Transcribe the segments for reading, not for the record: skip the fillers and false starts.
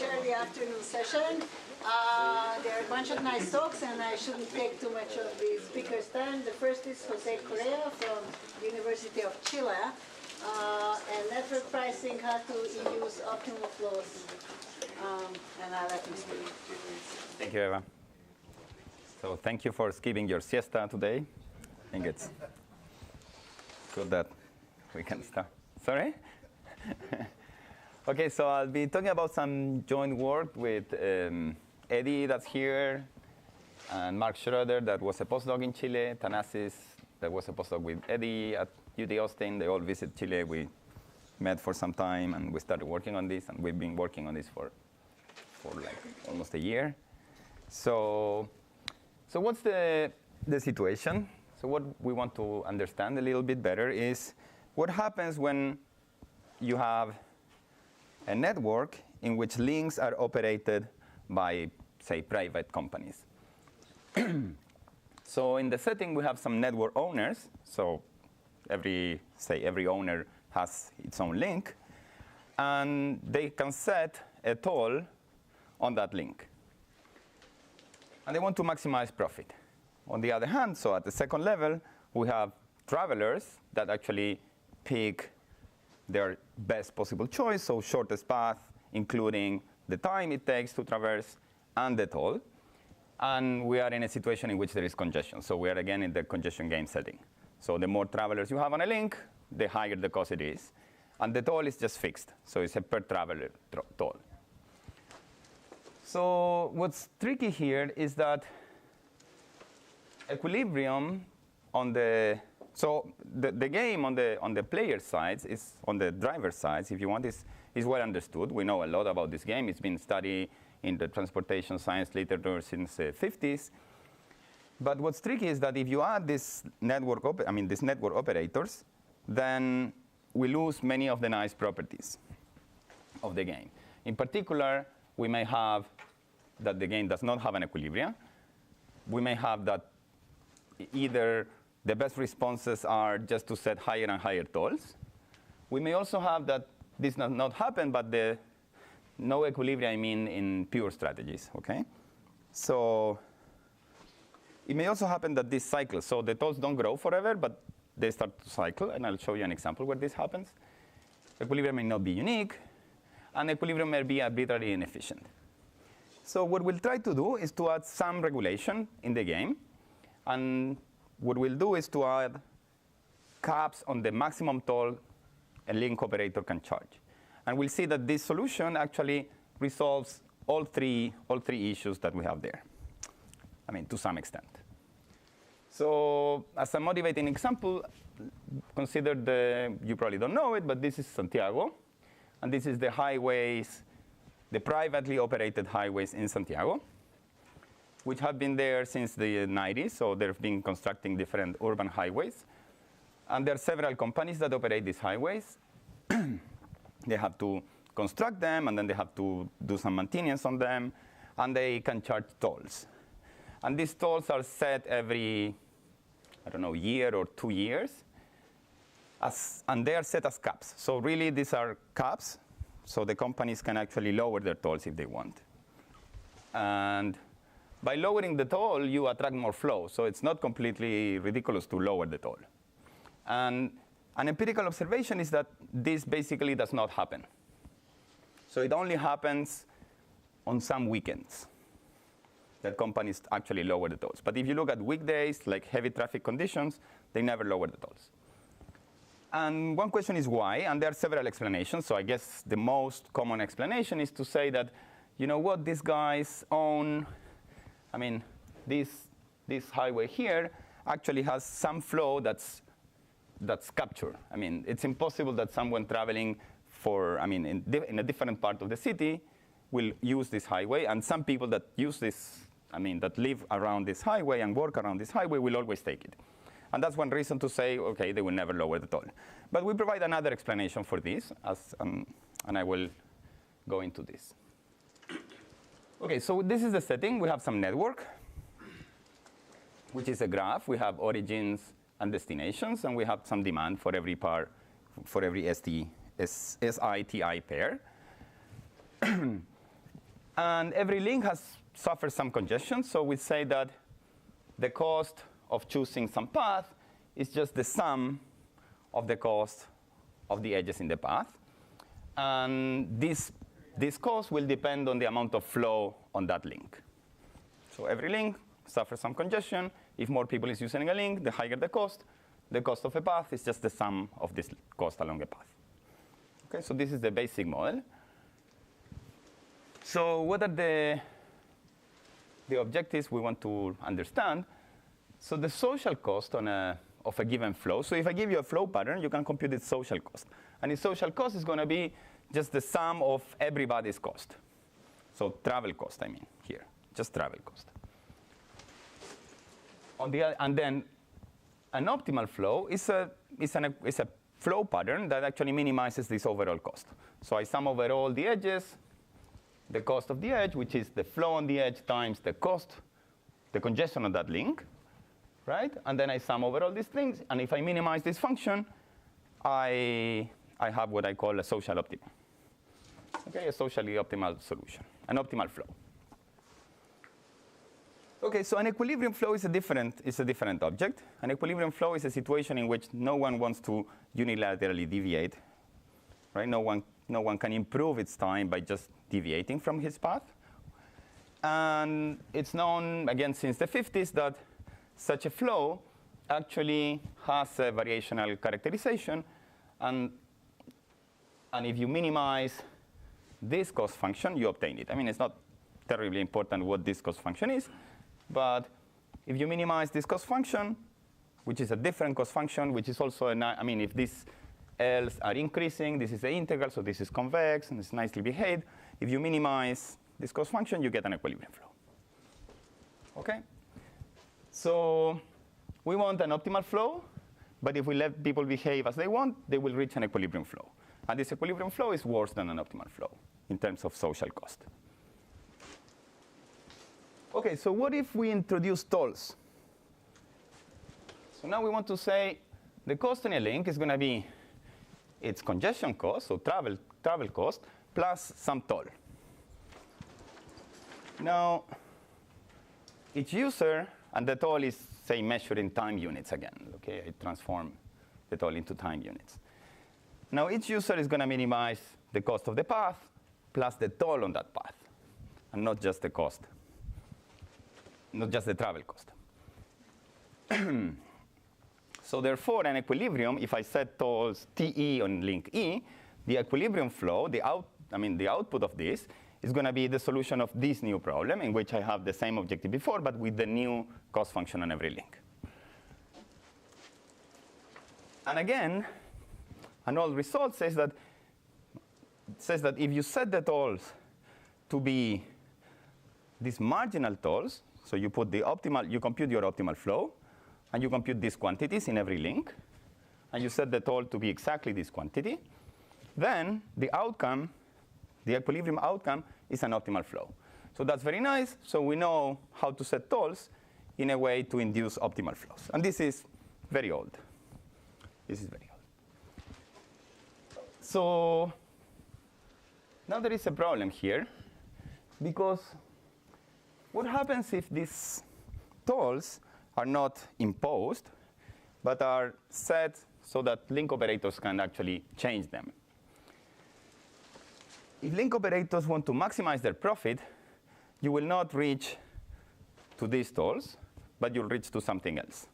chair the afternoon session. There are a bunch of nice talks, and I shouldn't take too much of the speaker's time. The first is Correa from the University of Chile, and network pricing, how to use optimal flows. And I'll let him speak. Thank you, Eva. So thank you for skipping your siesta today. I think it's good that we can start. Sorry? Okay, so I'll be talking about some joint work with Eddie, that's here, and Mark Schroeder, that was a postdoc in Chile, Thanasis, that was a postdoc with Eddie at UT Austin. They all visit Chile. We met for some time, and we started working on this, and we've been working on this for like almost a year. So what's the situation? So what we want to understand a little bit better is what happens when you have a network in which links are operated by, say, private companies. So in the setting, we have some network owners. So every owner has its own link, and they can set a toll on that link. And they want to maximize profit. On the other hand, so at the second level, we have travelers that actually pick their best possible choice, so shortest path, including the time it takes to traverse and the toll. And we are in a situation in which there is congestion. So we are again in the congestion game setting. So the more travelers you have on a link, the higher the cost it is. And the toll is just fixed. So it's a per traveler toll. So what's tricky here is that equilibrium on the game on the player sides is on the driver sides, if you want, is well understood. We know a lot about this game. It's been studied in the transportation science literature since the 50s. But what's tricky is that if you add these network operators, then we lose many of the nice properties of the game. In particular, we may have that the game does not have an equilibrium. We may have that either the best responses are just to set higher and higher tolls. We may also have that this does not happen, but the no equilibrium, I mean in pure strategies, okay? So it may also happen that this cycles. So the tolls don't grow forever, but they start to cycle, and I'll show you an example where this happens. Equilibrium may not be unique, and equilibrium may be arbitrarily inefficient. So what we'll try to do is to add some regulation in the game, and what we'll do is to add caps on the maximum toll a link operator can charge. And we'll see that this solution actually resolves all three issues that we have there, I mean, to some extent. So as a motivating example, consider you probably don't know it, but this is Santiago. And this is the highways, the privately operated highways in Santiago, which have been there since the 90s. So they've been constructing different urban highways. And there are several companies that operate these highways. They have to construct them, and then they have to do some maintenance on them, and they can charge tolls. And these tolls are set every, I don't know, year or 2 years, and they are set as caps. So really, these are caps, so the companies can actually lower their tolls if they want. And by lowering the toll, you attract more flow. So it's not completely ridiculous to lower the toll. And an empirical observation is that this basically does not happen. So it only happens on some weekends that companies actually lower the tolls. But if you look at weekdays, like heavy traffic conditions, they never lower the tolls. And one question is why, and there are several explanations. So I guess the most common explanation is to say that, you know what, these guys own, I mean, this highway here actually has some flow that's captured. I mean, it's impossible that someone traveling in a different part of the city will use this highway, and some people that use this, that live around this highway and work around this highway will always take it. And that's one reason to say, okay, they will never lower the toll. But we provide another explanation for this, and I will go into this. Okay, so this is the setting. We have some network, which is a graph. We have origins and destinations, and we have some demand for every SITI pair. And every link has suffered some congestion. So we say that the cost of choosing some path is just the sum of the cost of the edges in the path. And this cost will depend on the amount of flow on that link. So every link suffers some congestion. If more people is using a link, the higher the cost. The cost of a path is just the sum of this cost along a path. Okay, so this is the basic model. So what are the objectives we want to understand? So the social cost of a given flow. So if I give you a flow pattern, you can compute its social cost. And its social cost is going to be just the sum of everybody's cost. So travel cost, I mean, here, just travel cost. And then an optimal flow is a flow pattern that actually minimizes this overall cost. So I sum over all the edges, the cost of the edge, which is the flow on the edge times the cost, the congestion of that link, right? And then I sum over all these things. And if I minimize this function, I have what I call a social optimum. Okay, a socially optimal solution, an optimal flow. Okay, so an equilibrium flow is a different object. An equilibrium flow is a situation in which no one wants to unilaterally deviate, right? No one can improve its time by just deviating from his path. And it's known, again, since the 50s that such a flow actually has a variational characterization. And if you minimize this cost function, you obtain it. I mean, it's not terribly important what this cost function is. But if you minimize this cost function, which is a different cost function, which is also, I mean, if these L's are increasing, this is the integral, so this is convex, and it's nicely behaved. If you minimize this cost function, you get an equilibrium flow. Okay? So we want an optimal flow, but if we let people behave as they want, they will reach an equilibrium flow. And this equilibrium flow is worse than an optimal flow in terms of social cost. Okay, so what if we introduce tolls? So now we want to say the cost in a link is going to be its congestion cost, so travel cost, plus some toll. Now, each user, and the toll is, say, measured in time units again. Okay, I transform the toll into time units. Now, each user is going to minimize the cost of the path plus the toll on that path, and not just the cost. Not just the travel cost. So therefore, an equilibrium, if I set tolls TE on link E, the equilibrium flow, the output of this, is going to be the solution of this new problem, in which I have the same objective before, but with the new cost function on every link. And again, an old result says that if you set the tolls to be these marginal tolls, so you put the optimal, you compute your optimal flow, and you compute these quantities in every link, and you set the toll to be exactly this quantity, then the outcome, the equilibrium outcome, is an optimal flow. So that's very nice. So we know how to set tolls in a way to induce optimal flows. And this is very old. This is very old. So now there is a problem here, because what happens if these tolls are not imposed, but are set so that link operators can actually change them? If link operators want to maximize their profit, you will not reach to these tolls, but you'll reach to something else.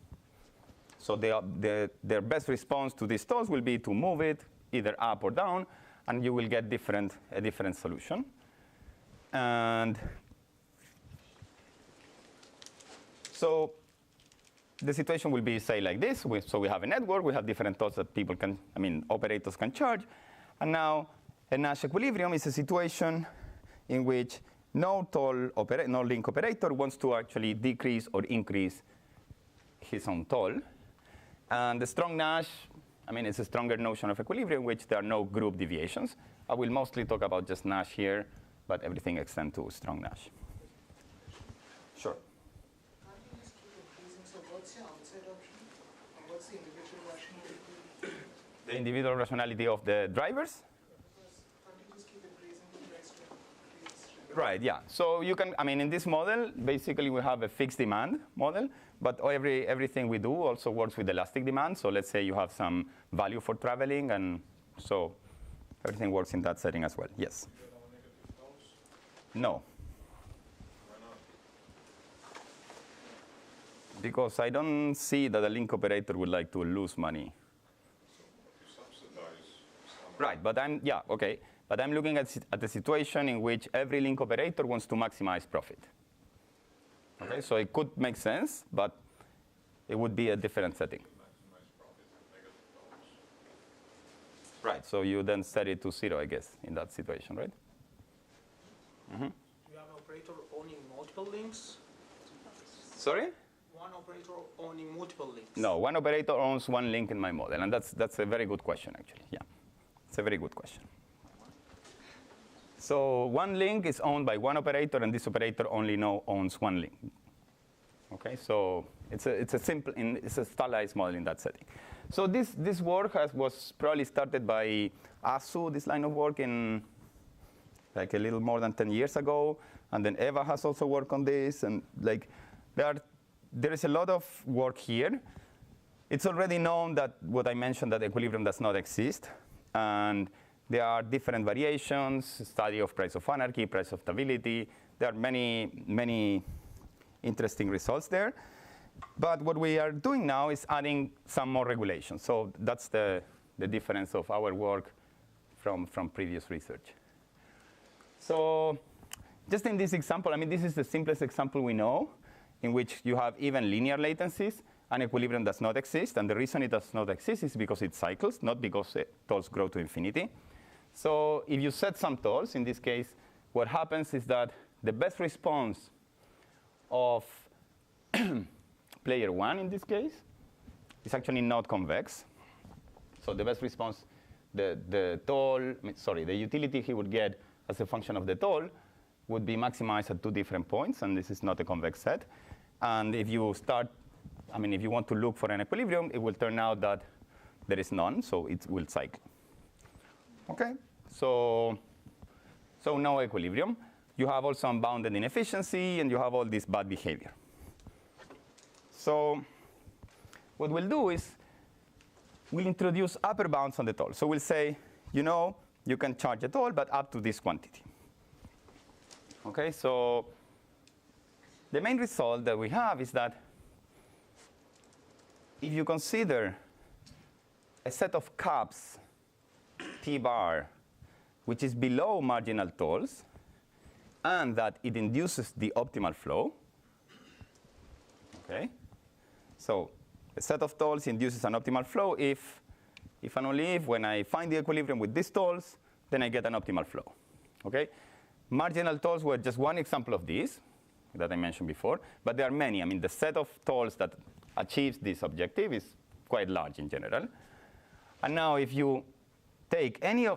So their best response to these tolls will be to move it either up or down, and you will get a different solution. And so the situation will be, say, like this. So we have a network. We have different tolls that people can, operators can charge. And now a Nash equilibrium is a situation in which no link operator wants to actually decrease or increase his own toll. And the strong Nash, it's a stronger notion of equilibrium in which there are no group deviations. I will mostly talk about just Nash here, but everything extends to strong Nash. Sure. So what's the outside option? And what's the individual rationality? The individual rationality of the drivers? Can't you just keep increasing the price to increase? Right, yeah. So you can, I mean, in this model, basically we have a fixed demand model, but everything we do also works with elastic demand. So let's say you have some value for traveling, and so everything works in that setting as well. Yes? No. Because I don't see that a link operator would like to lose money. Right, but yeah, okay. But I'm looking at the situation in which every link operator wants to maximize profit. Okay, so it could make sense, but it would be a different setting. Right, so you then set it to 0, I guess, in that situation, right? Mm-hmm. Do you have an operator owning multiple links? Sorry? One operator owning multiple links? No, one operator owns one link in my model, and that's a very good question, actually. Yeah, it's a very good question. So one link is owned by one operator, and this operator only owns one link. Okay, so it's a stylized model in that setting. So this work was probably started by ASU, this line of work, in like a little more than 10 years ago, and then Eva has also worked on this, and like there is a lot of work here. It's already known that what I mentioned, that equilibrium does not exist, and there are different variations, study of price of anarchy, price of stability. There are many interesting results there. But what we are doing now is adding some more regulation. So that's the difference of our work from previous research. So just in this example, I mean, this is the simplest example we know in which you have even linear latencies and equilibrium does not exist. And the reason it does not exist is because it cycles, not because tolls grow to infinity. So if you set some tolls, in this case, what happens is that the best response of player 1 in this case is actually not convex. So the best response, the utility he would get as a function of the toll would be maximized at 2 different points, and this is not a convex set. And if you if you want to look for an equilibrium, it will turn out that there is none, so it will cycle. Okay, so no equilibrium. You have also unbounded inefficiency, and you have all this bad behavior. So what we'll do is we'll introduce upper bounds on the toll. So we'll say, you can charge a toll, but up to this quantity. Okay, so the main result that we have is that if you consider a set of caps, T bar, which is below marginal tolls, and that it induces the optimal flow, okay? So a set of tolls induces an optimal flow if and only if, when I find the equilibrium with these tolls, then I get an optimal flow, okay? Marginal tolls were just one example of this that I mentioned before, but there are many. I mean, the set of tolls that achieves this objective is quite large in general. And now if you take any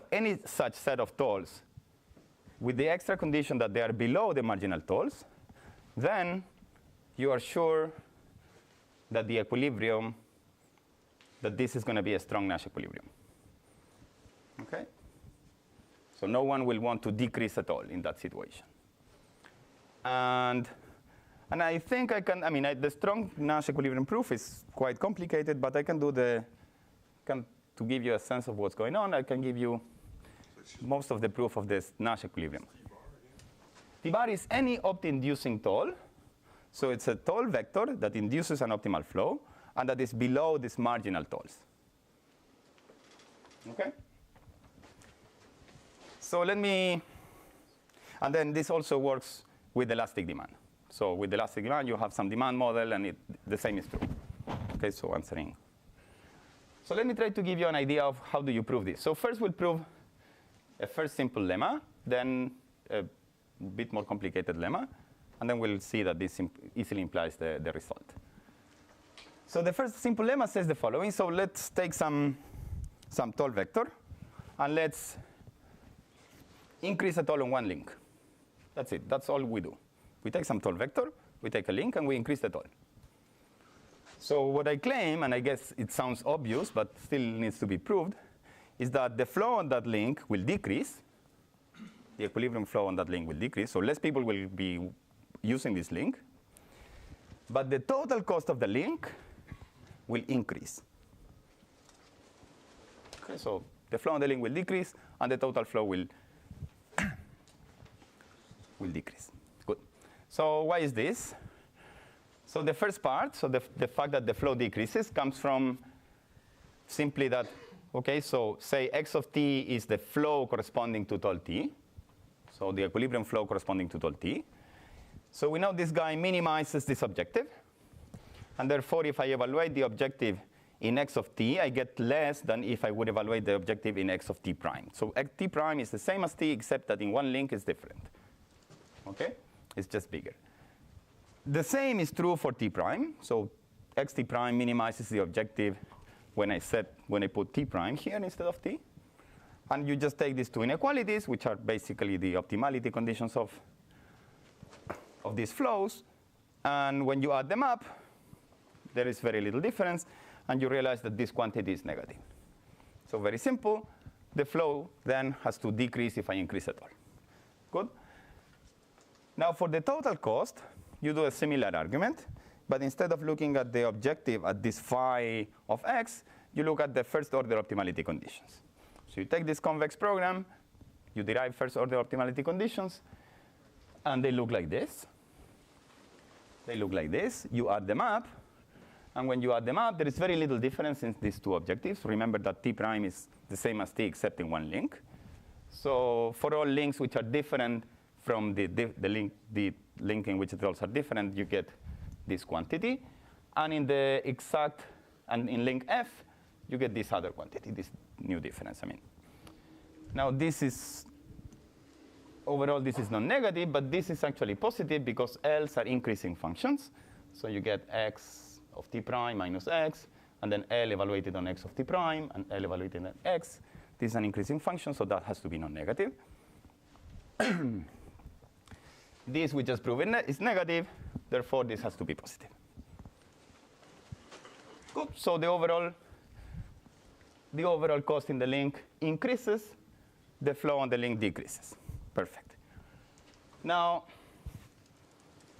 such set of tolls with the extra condition that they are below the marginal tolls, then you are sure that the equilibrium, that this is going to be a strong Nash equilibrium. Okay? So no one will want to decrease at all in that situation. And I think I can, the strong Nash equilibrium proof is quite complicated, but I can do to give you a sense of what's going on, I can give you most of the proof of this Nash equilibrium. T bar is any opt-inducing toll. So it's a toll vector that induces an optimal flow and that is below these marginal tolls. Okay? So and then this also works with elastic demand. So with elastic demand, you have some demand model, and the same is true. Okay, so answering. So let me try to give you an idea of how do you prove this. So first we'll prove a first simple lemma, then a bit more complicated lemma, and then we'll see that this easily implies the result. So the first simple lemma says the following. So let's take some toll vector, and let's increase a toll on one link. That's it. That's all we do. We take some toll vector, we take a link, and we increase the toll. So what I claim, and I guess it sounds obvious, but still needs to be proved, is that the flow on that link will decrease the equilibrium flow on that link will decrease. So less people will be using this link. But the total cost of the link will increase. Okay, so the flow on the link will decrease, and the total flow will decrease. Good. So why is this? So the first part, so the fact that the flow decreases comes from simply that, okay, so say x of t is the flow corresponding to tau t. So the equilibrium flow corresponding to tau t. So we know this guy minimizes this objective. And therefore, if I evaluate the objective in x of t, I get less than if I would evaluate the objective in x of t prime. So t prime is the same as t, except that in one link it's different. Okay? It's just bigger. The same is true for t prime. So xt prime minimizes the objective when I put t prime here instead of t. And you just take these two inequalities, which are basically the optimality conditions of these flows. And when you add them up, there is very little difference, and you realize that this quantity is negative. So very simple. The flow then has to decrease if I increase at all. Good? Now for the total cost, you do a similar argument, but instead of looking at the objective at this phi of x, you look at the first order optimality conditions. So you take this convex program, you derive first order optimality conditions, and they look like this. They look like this. You add them up. And when you add them up, there is very little difference in these two objectives. Remember that t prime is the same as t except in one link. So for all links which are different from the link in which the tolls are different, you get this quantity. And in the exact, and in link f, you get this other quantity, this new difference. I mean, now this is, overall this is non-negative, but this is actually positive because L's are increasing functions. So you get x of t prime minus x, and then L evaluated on x of t prime, and L evaluated on x. This is an increasing function, so that has to be non-negative. This we just proved is negative, therefore this has to be positive. Good. So the overall cost in the link increases, the flow on the link decreases. Perfect. Now,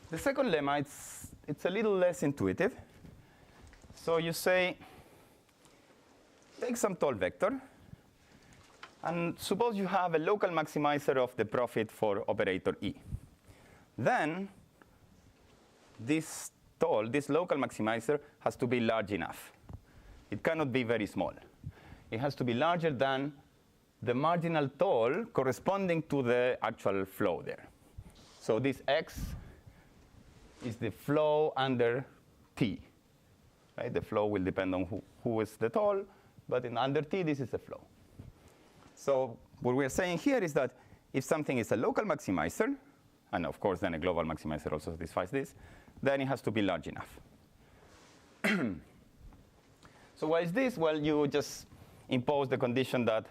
the second lemma, it's a little less intuitive. So you say, take some toll vector, and suppose you have a local maximizer of the profit for operator E. Then this toll, this local maximizer, has to be large enough. It cannot be very small. It has to be larger than the marginal toll corresponding to the actual flow there. So this x is the flow under t. Right? The flow will depend on who is the toll, but under t, this is the flow. So what we're saying here is that if something is a local maximizer, and of course then a global maximizer also satisfies this, then it has to be large enough. So why is this? Well, you just impose the condition that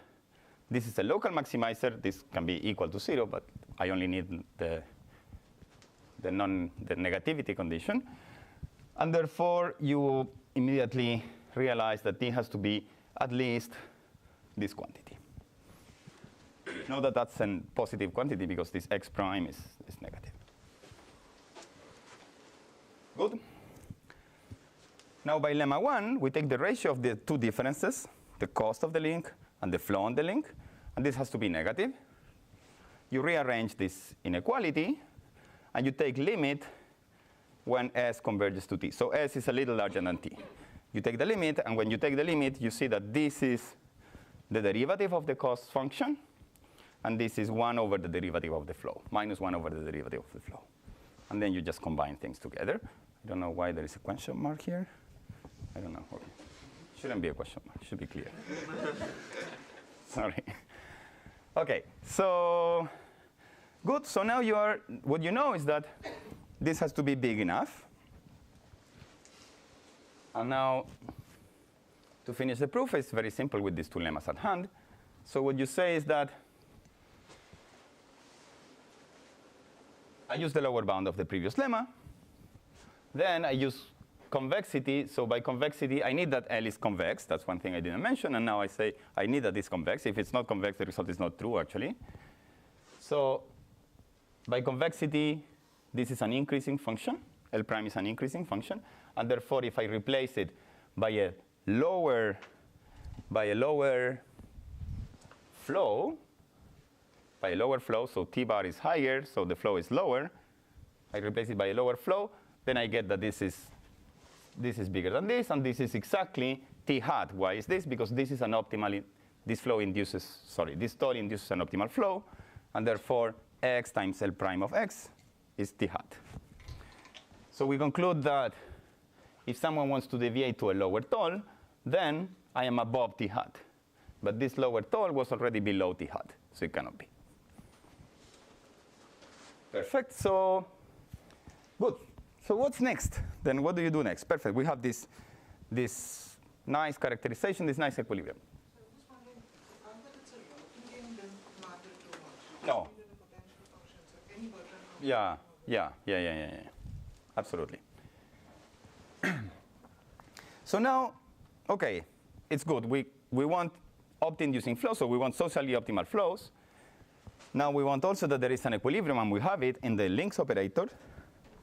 this is a local maximizer. This can be equal to 0, but I only need the negativity condition. And therefore, you immediately realize that t has to be at least this quantity. Know that that's a positive quantity because this x prime is negative. Good. Now, by lemma 1, we take the ratio of the two differences, the cost of the link and the flow on the link, and this has to be negative. You rearrange this inequality, and you take limit when s converges to t. So s is a little larger than t. You take the limit, and when you take the limit, you see that this is the derivative of the cost function, and this is 1 over the derivative of the flow, minus 1 over the derivative of the flow. And then you just combine things together. I don't know why there is a question mark here. I don't know. Okay. Shouldn't be a question mark. Should be clear. Sorry. OK, so good. So now what you know is that this has to be big enough. And now, to finish the proof, it's very simple with these two lemmas at hand. So what you say is that I use the lower bound of the previous lemma. Then I use convexity. So by convexity, I need that L is convex. That's one thing I didn't mention. And now I say I need that it's convex. If it's not convex, the result is not true, actually. So by convexity, this is an increasing function. L prime is an increasing function. And therefore, if I replace it by a lower flow, so T bar is higher, so the flow is lower. I replace it by a lower flow, then I get that this is bigger than this, and this is exactly T hat. Why is this? Because this is an optimal, this toll induces an optimal flow, and therefore x times L prime of x is T hat. So we conclude that if someone wants to deviate to a lower toll, then I am above T hat. But this lower toll was already below T hat, so it cannot be. Perfect, so good. So what's next? Then what do you do next? Perfect, we have this nice characterization, this nice equilibrium. So I'm just wondering, that it's a routing game doesn't matter too much. No. Even the potential functions, so any version of Yeah, absolutely. So now, okay, it's good. We want opt-inducing flows, so we want socially optimal flows. Now we want also that there is an equilibrium, and we have it in the links operator.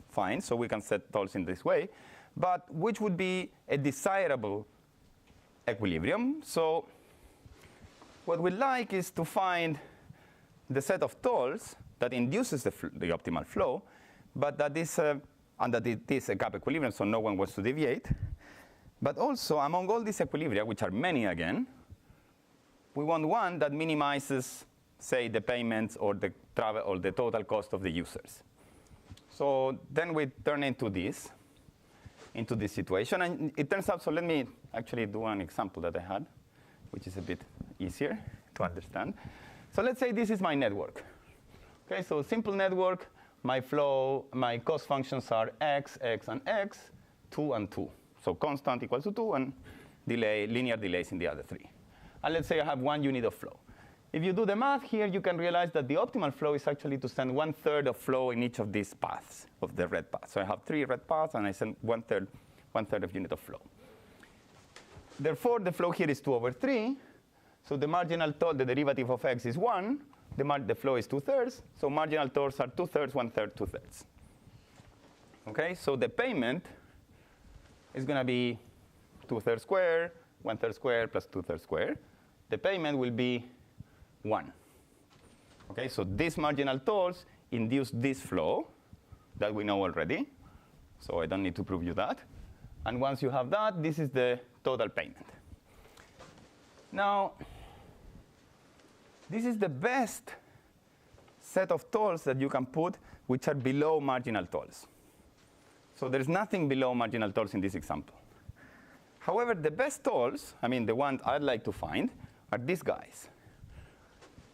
Fine, so we can set tolls in this way. But which would be a desirable equilibrium? So what we like is to find the set of tolls that induces the optimal flow, but that is and that it is a gap equilibrium, so no one wants to deviate. But also, among all these equilibria, which are many again, we want one that minimizes, say, the payments or the travel or the total cost of the users. So then we turn into this situation. And it turns out, so let me actually do an example that I had, which is a bit easier to understand. So let's say this is my network. Okay, so simple network, my flow, my cost functions are x, and x, 2 and 2. So constant equals to 2, and delay, linear delays in the other 3. And let's say I have 1 unit of flow. If you do the math here, you can realize that the optimal flow is actually to send 1/3 of flow in each of these paths, of the red paths. So I have 3 red paths, and I send 1/3 of unit of flow. Therefore, the flow here is 2/3. So the marginal toll, the derivative of x is 1. The flow is 2/3. So marginal tolls are 2/3, 1/3, 2/3. Okay, so the payment is going to be 2/3 squared, 1/3 squared plus 2/3 squared. The payment will be 1. Okay, so these marginal tolls induce this flow that we know already. So I don't need to prove you that. And once you have that, this is the total payment. Now, this is the best set of tolls that you can put which are below marginal tolls. So there's nothing below marginal tolls in this example. However, the best tolls, I mean the ones I'd like to find, are these guys.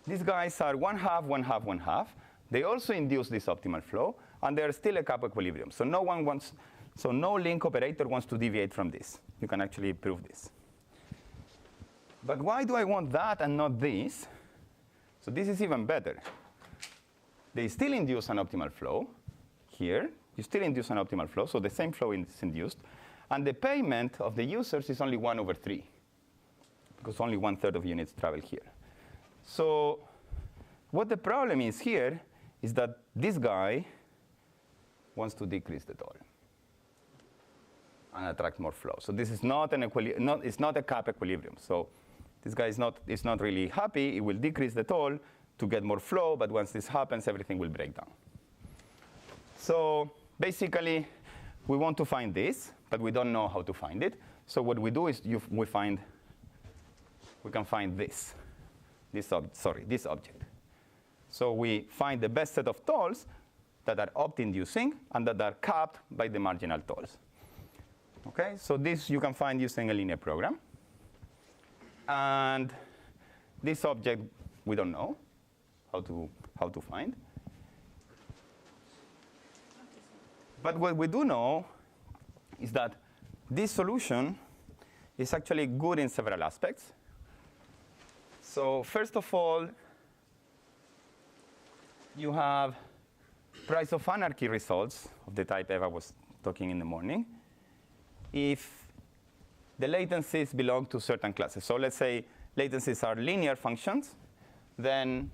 These guys are 1/2, 1/2, 1/2. They also induce this optimal flow, and they're still a cup equilibrium. So no link operator wants to deviate from this. You can actually prove this. But why do I want that and not this? So this is even better. They still induce an optimal flow here. You still induce an optimal flow, so the same flow is induced. And the payment of the users is only 1/3, because only 1/3 of units travel here. So what the problem is here is that this guy wants to decrease the toll and attract more flow. So this is not it's not a cap equilibrium. So this guy is not really happy. It will decrease the toll to get more flow, but once this happens, everything will break down. So basically, we want to find this, but we don't know how to find it. So what we do is we can find this object. So we find the best set of tolls that are opt-inducing and that are capped by the marginal tolls. Okay, so this you can find using a linear program. And this object we don't know how to find. But what we do know is that this solution is actually good in several aspects. So first of all, you have price of anarchy results of the type Eva was talking in the morning if the latencies belong to certain classes. So let's say latencies are linear functions, then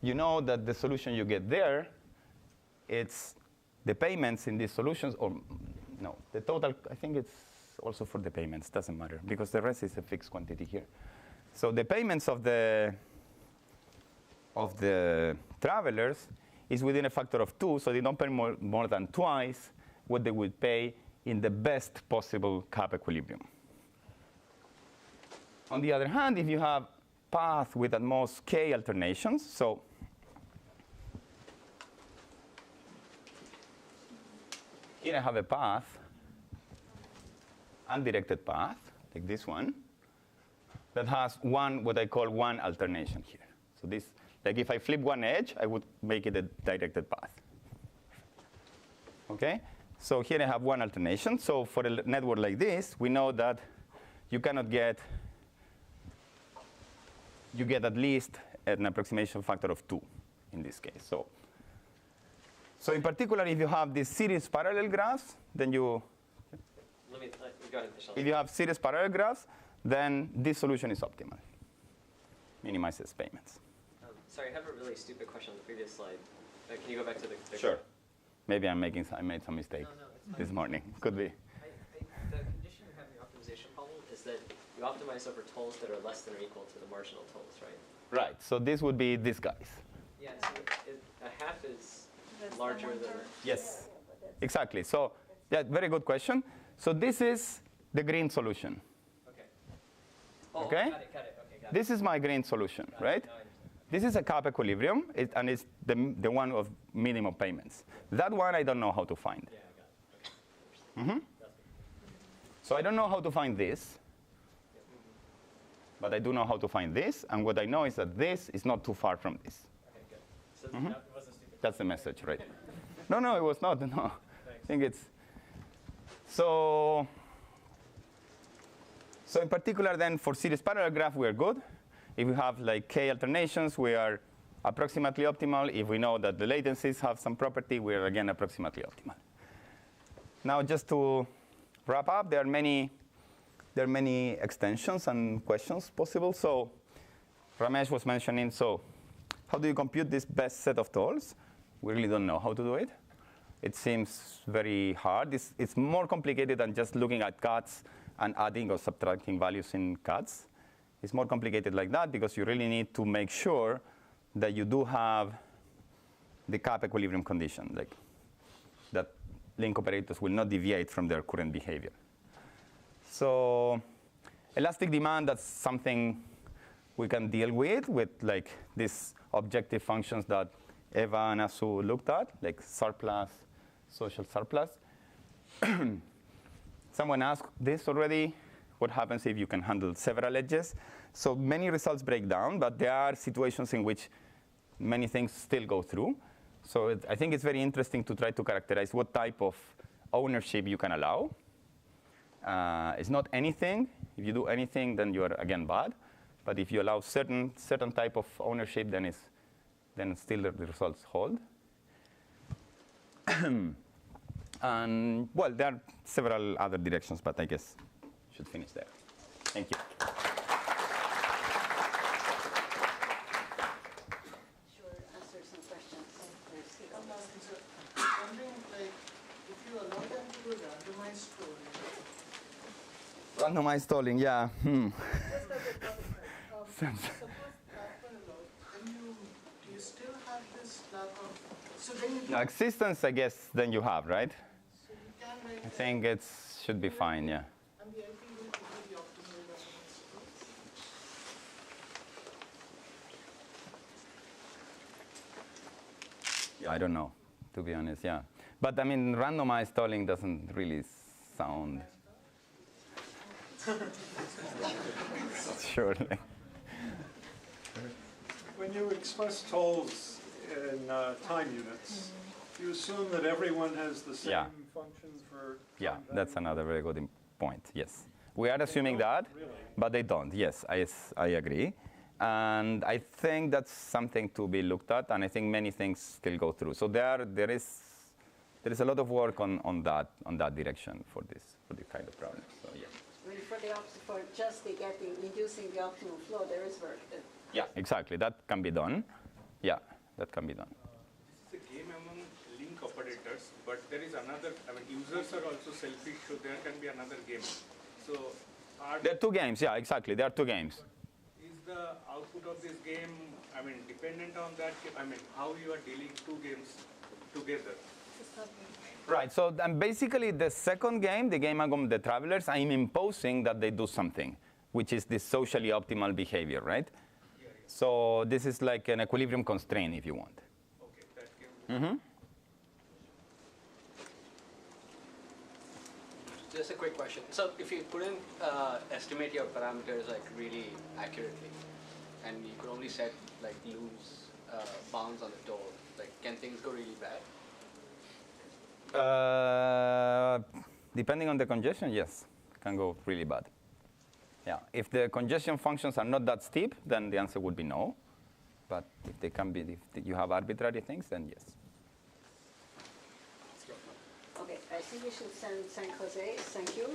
you know that the solution you get there, it's the payments in these solutions, or no, the total, I think it's also for the payments, doesn't matter, because the rest is a fixed quantity here. So the payments of the travelers is within a factor of 2, so they don't pay more than twice what they would pay in the best possible cap equilibrium. On the other hand, if you have path with at most k alternations, so here I have a path, undirected path, like this one, that has what I call one alternation here. So this, like if I flip one edge, I would make it a directed path. Okay? So here I have one alternation. So for a network like this, we know that you cannot get, you get at least an approximation factor of 2 in this case. So in particular, if you have these series parallel graphs, then you, Let me go ahead, Michelle. if you have series parallel graphs, then this solution is optimal. Minimizes payments. Sorry, I have a really stupid question on the previous slide. Can you go back to the Sure. Maybe I made some mistake No, it's fine. this morning. Could be. The condition you have in your optimization problem is that you optimize over tolls that are less than or equal to the marginal tolls, right? Right. So this would be these guys. Yeah, so a half is larger than... Yes. Exactly. So yeah, very good question. So this is the green solution. Okay. Oh, Okay? got it, okay, got it. This is my green solution, Got it, right? now I understand. This is a cap equilibrium, and it's the one of minimum payments. That one I don't know how to find. Yeah, I got it. Okay. That's good. So I don't know how to find this, but I do know how to find this. And what I know is that this is not too far from this. Okay, good. So that wasn't stupid. That's the message, right? No, it was not. No, Thanks. I think it's so. So in particular, then for series parallel graph, we are good. If we have like k alternations, we are approximately optimal. If we know that the latencies have some property, we are again approximately optimal. Now, just to wrap up, there are many extensions and questions possible. So Ramesh was mentioning, so how do you compute this best set of tolls? We really don't know how to do it. It seems very hard. It's more complicated than just looking at cuts and adding or subtracting values in cuts. It's more complicated like that because you really need to make sure that you do have the cap equilibrium condition, like that link operators will not deviate from their current behavior. So elastic demand, that's something we can deal with like these objective functions that Eva and Asu looked at, like surplus, social surplus. Someone asked this already. What happens if you can handle several edges? So many results break down, but there are situations in which many things still go through. So I think it's very interesting to try to characterize what type of ownership you can allow. It's not anything. If you do anything, then you are, again, bad. But if you allow certain type of ownership, then still the results hold. And, well, there are several other directions, but I guess I should finish there. Thank you. Sure, answer some questions. I'm wondering, like, if you allow them to do randomized tolling, Randomized tolling, yeah. suppose that one allowed, then do you still have this lack of, so then you do, No, existence, I guess, then you have, right? so you can like, I think it should be fine, yeah. and the IP will give you the optimal randomized toll. I don't know, to be honest, yeah. But I mean, randomized tolling doesn't really sound. Surely. When you express tolls in time units, you assume that everyone has the same Yeah. functions for Yeah, time that's value? another very good point, yes. We are assuming that, Really? but they don't, yes, I agree. And I think that's something to be looked at, and I think many things still go through. So there is a lot of work on that direction for this kind of problem. So yeah. I mean, for just inducing the optimal flow, there is work. Yeah, exactly. That can be done. Yeah. that can be done. This is a game among link operators, but there is another, users are also selfish, so there can be another game. So There are two games, yeah, exactly. There are two games. is the output of this game, dependent on that, how you are dealing two games together? Right, so basically the second game, the game among the travelers, I'm imposing that they do something, which is this socially optimal behavior, right? So this is like an equilibrium constraint, if you want. Okay, that game. Just a quick question. So if you couldn't estimate your parameters like really accurately, and you could only set like loose bounds on the toll, like can things go really bad? Depending on the congestion, yes, it can go really bad. Yeah, if the congestion functions are not that steep, then the answer would be no. But if they can be, if you have arbitrary things, then yes. Okay, I think we should send San Jose. Thank you.